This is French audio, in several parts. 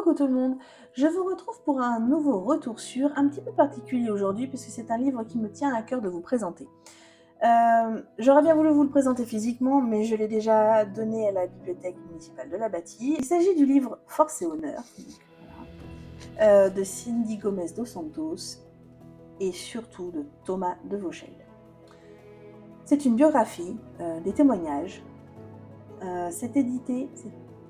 Coucou tout le monde, je vous retrouve pour un nouveau retour sur, un petit peu particulier aujourd'hui puisque c'est un livre qui me tient à cœur de vous présenter. J'aurais bien voulu vous le présenter physiquement, mais je l'ai déjà donné à la bibliothèque municipale de la Bâtie. Il s'agit du livre Force et Honneur, de Cindy Gomez dos Santos et surtout de Thomas de Vauchel. C'est une biographie, des témoignages.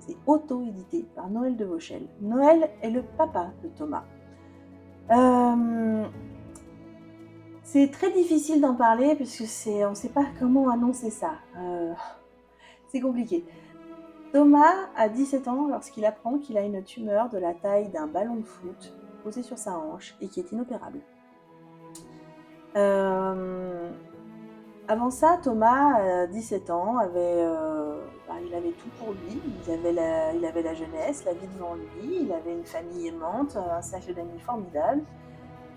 C'est auto-édité par Noël de Vauchel. Noël est le papa de Thomas. C'est très difficile d'en parler puisque on ne sait pas comment annoncer ça. C'est compliqué. Thomas a 17 ans lorsqu'il apprend qu'il a une tumeur de la taille d'un ballon de foot posée sur sa hanche et qui est inopérable. Avant ça, Thomas, à 17 ans, il avait tout pour lui. Il avait la jeunesse, la vie devant lui, il avait une famille aimante, un cercle d'amis formidable,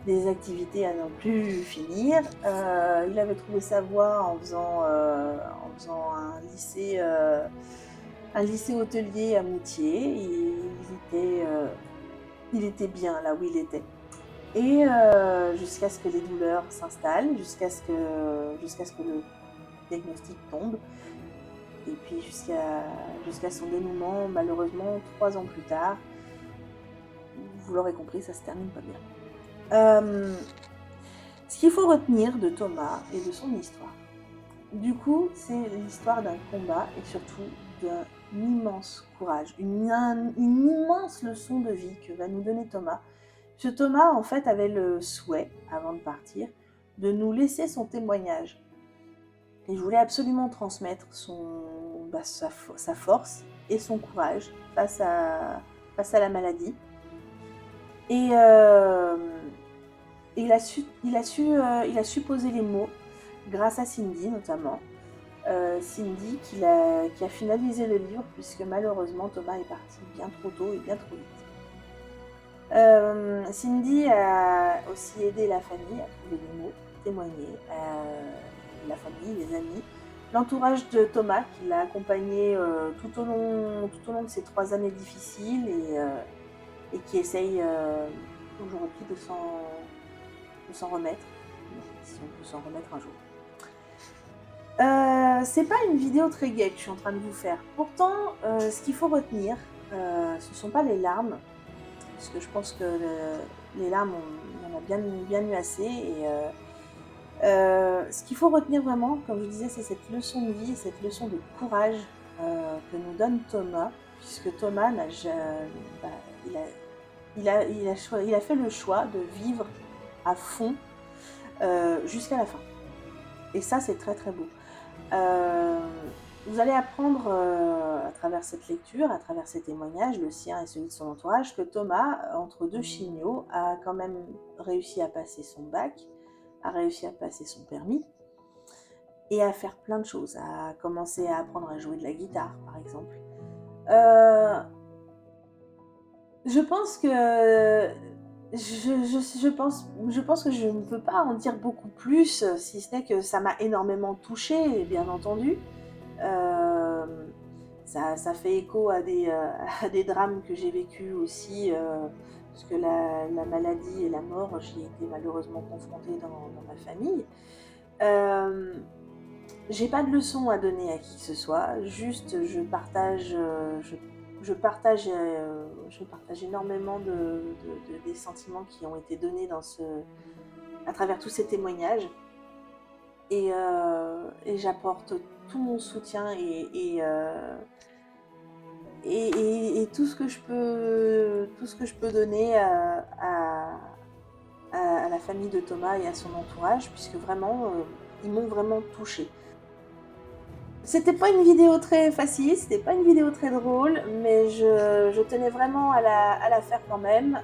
des activités à n'en plus finir. Il avait trouvé sa voie en faisant un lycée hôtelier à Moutier. Il était bien là où il était. Et jusqu'à ce que les douleurs s'installent, jusqu'à ce que le diagnostic tombe, et puis jusqu'à son dénouement, malheureusement, 3 ans plus tard. Vous l'aurez compris, ça se termine pas bien. Ce qu'il faut retenir de Thomas et de son histoire, du coup, c'est l'histoire d'un combat et surtout d'un immense courage, une immense leçon de vie que va nous donner Thomas. Ce Thomas, en fait, avait le souhait, avant de partir, de nous laisser son témoignage. Il voulait absolument transmettre sa force et son courage face à la maladie. Et il a su poser les mots grâce à Cindy notamment. Cindy qui a finalisé le livre puisque malheureusement Thomas est parti bien trop tôt et bien trop vite. Cindy a aussi aidé la famille à trouver les mots, témoigner, la famille, les amis, l'entourage de Thomas qui l'a accompagné tout au long de ces 3 années difficiles et qui essaye aujourd'hui de s'en remettre, si on peut s'en remettre un jour. C'est pas une vidéo très gaie que je suis en train de vous faire. Pourtant, ce qu'il faut retenir, ce sont pas les larmes, parce que je pense que les larmes, on en a bien eu assez. Et ce qu'il faut retenir vraiment, comme je disais, c'est cette leçon de vie, cette leçon de courage que nous donne Thomas, puisque Thomas il a fait le choix de vivre à fond jusqu'à la fin. Et ça, c'est très très beau. Vous allez apprendre à travers cette lecture, à travers ces témoignages, le sien et celui de son entourage, que Thomas, entre 2 chimios, a quand même réussi à passer son bac, a réussi à passer son permis et à faire plein de choses, à commencer à apprendre à jouer de la guitare, par exemple. Je pense que je pense que je ne peux pas en dire beaucoup plus, si ce n'est que ça m'a énormément touchée, bien entendu. Ça fait écho à des drames que j'ai vécus aussi, parce que la maladie et la mort, j'y ai été malheureusement confrontée dans ma famille. J'ai pas de leçon à donner à qui que ce soit, juste je partage énormément des sentiments qui ont été donnés à travers tous ces témoignages. Et j'apporte tout mon soutien et tout ce que je peux donner à la famille de Thomas et à son entourage, puisque vraiment, ils m'ont vraiment touchée. C'était pas une vidéo très facile, c'était pas une vidéo très drôle, mais je tenais vraiment à la faire quand même,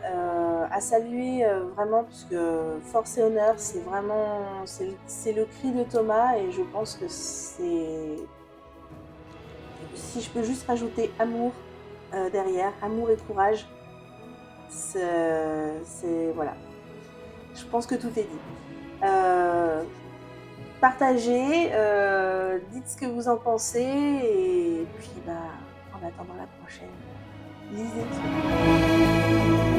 à saluer vraiment, puisque Force et Honneur, c'est vraiment c'est le cri de Thomas, et je pense que c'est, si je peux juste rajouter amour derrière, amour et courage, c'est voilà. Je pense que tout est dit. Partagez, dites ce que vous en pensez, et puis en attendant la prochaine, Lisez.